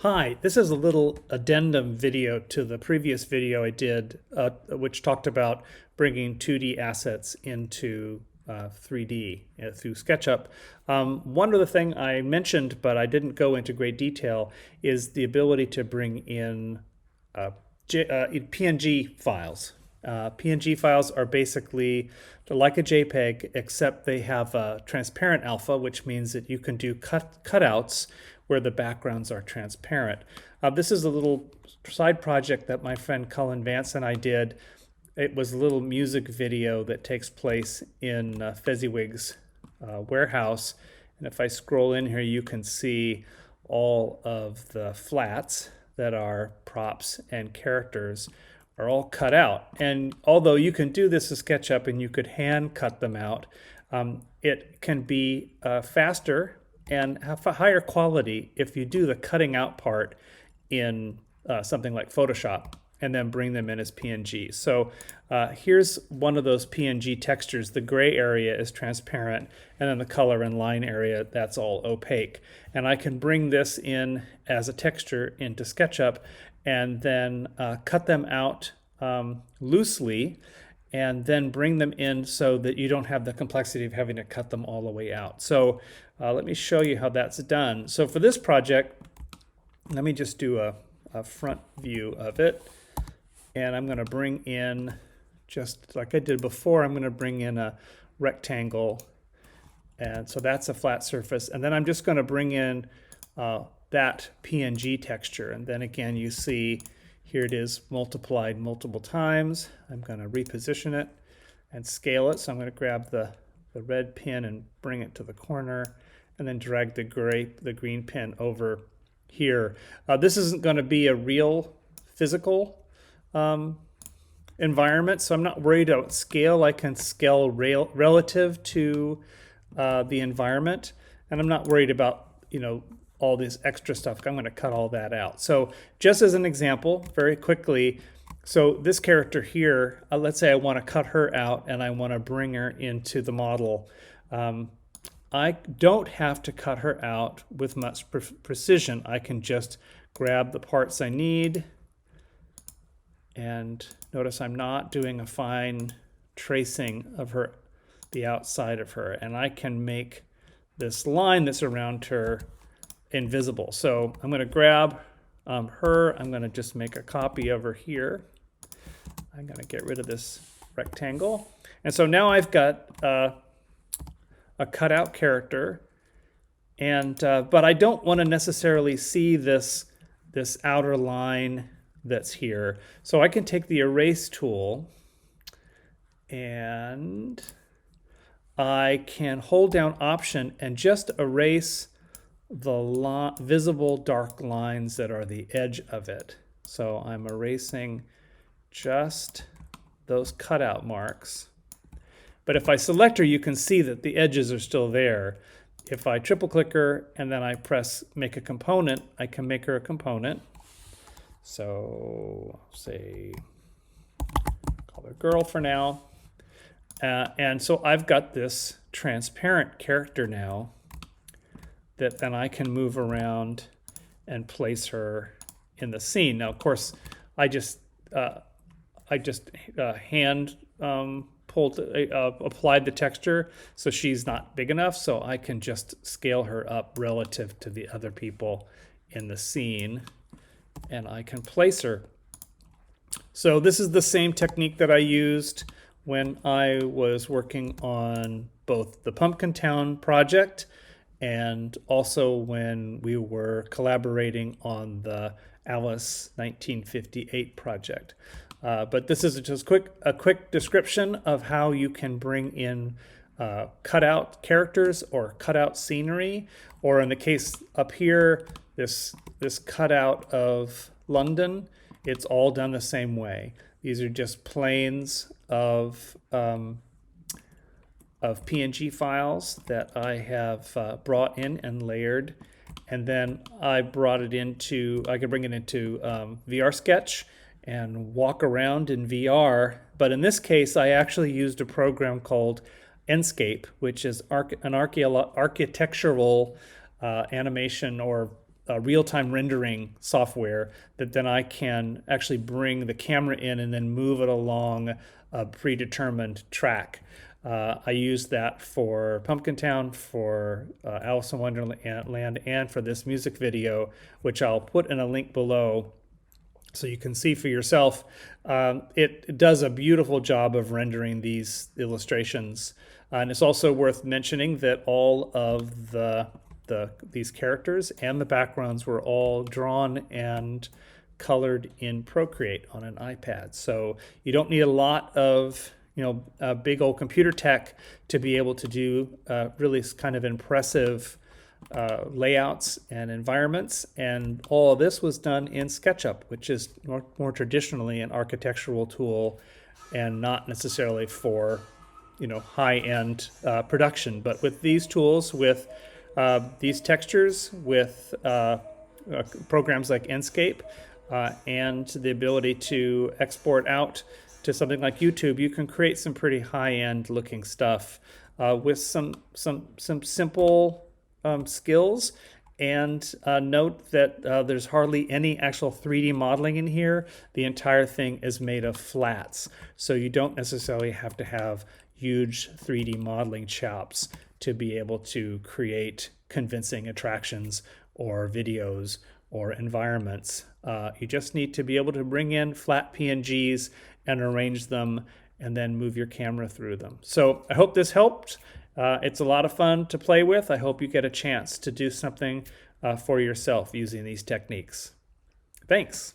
Hi, this is a little addendum video to the previous video I did, which talked about bringing 2D assets into 3D through SketchUp. One other thing I mentioned, but I didn't go into great detail, is the ability to bring in PNG files. PNG files are basically like a JPEG, except they have a transparent alpha, which means that you can do cutouts where the backgrounds are transparent. This is a little side project that my friend Cullen Vance and I did. It was a little music video that takes place in Fezziwig's warehouse. And if I scroll in here, you can see all of the flats that are props and characters are all cut out. And although you can do this in SketchUp and you could hand cut them out, it can be faster and have a higher quality if you do the cutting out part in something like Photoshop and then bring them in as PNG. So here's one of those PNG textures. The gray area is transparent, and then the color and line area, that's all opaque. And I can bring this in as a texture into SketchUp and then cut them out loosely and then bring them in so that you don't have the complexity of having to cut them all the way out. So let me show you how that's done. So for this project, let me just do a front view of it. And I'm going to bring in, just like I did before, I'm going to bring in a rectangle. And so that's a flat surface. And then I'm just going to bring in that PNG texture. And then again, you see here it is multiplied multiple times. I'm going to reposition it and scale it. So I'm going to grab the red pin and bring it to the corner and then drag the green pin over here. This isn't going to be a real physical environment, so I'm not worried about scale. I can scale relative to the environment, and I'm not worried about, all this extra stuff. I'm going to cut all that out. So just as an example, very quickly, so this character here, let's say I want to cut her out and I want to bring her into the model. I don't have to cut her out with much precision. I can just grab the parts I need, and notice I'm not doing a fine tracing of her, the outside of her, and I can make this line that's around her invisible. So I'm going to grab her. I'm going to just make a copy of her here. I'm going to get rid of this rectangle. And so now I've got a cutout character, and but I don't want to necessarily see this outer line that's here. So I can take the erase tool and I can hold down Option and just erase the visible dark lines that are the edge of it. So I'm erasing just those cutout marks. But if I select her, you can see that the edges are still there. If I triple click her and then I press make a component, I can make her a component. So say, call her girl for now. And so I've got this transparent character now that then I can move around and place her in the scene. Now, of course, I just hand applied the texture, so she's not big enough, so I can just scale her up relative to the other people in the scene, and I can place her. So this is the same technique that I used when I was working on both the Pumpkin Town project and also when we were collaborating on the Alice 1958 project. But this is just a quick description of how you can bring in cutout characters or cutout scenery, or in the case up here, this cutout of London. It's all done the same way. These are just planes of PNG files that I have brought in and layered, and then I could bring it into VR Sketch and walk around in VR. But in this case, I actually used a program called Enscape, which is an architectural animation or real-time rendering software that then I can actually bring the camera in and then move it along a predetermined track. I use that for Pumpkin Town, for Alice in Wonderland, and for this music video, which I'll put in a link below so you can see for yourself. It does a beautiful job of rendering these illustrations. And it's also worth mentioning that all of these characters and the backgrounds were all drawn and colored in Procreate on an iPad. So you don't need a lot of big old computer tech to be able to do really kind of impressive layouts and environments. And all of this was done in SketchUp, which is more traditionally an architectural tool and not necessarily for high-end production. But with these tools, with these textures, with programs like Enscape, and the ability to export out to something like YouTube, you can create some pretty high-end looking stuff with some simple skills. And note that there's hardly any actual 3D modeling in here. The entire thing is made of flats, so you don't necessarily have to have huge 3D modeling chops to be able to create convincing attractions or videos or environments. You just need to be able to bring in flat PNGs and arrange them and then move your camera through them. So I hope this helped. It's a lot of fun to play with. I hope you get a chance to do something for yourself using these techniques. Thanks.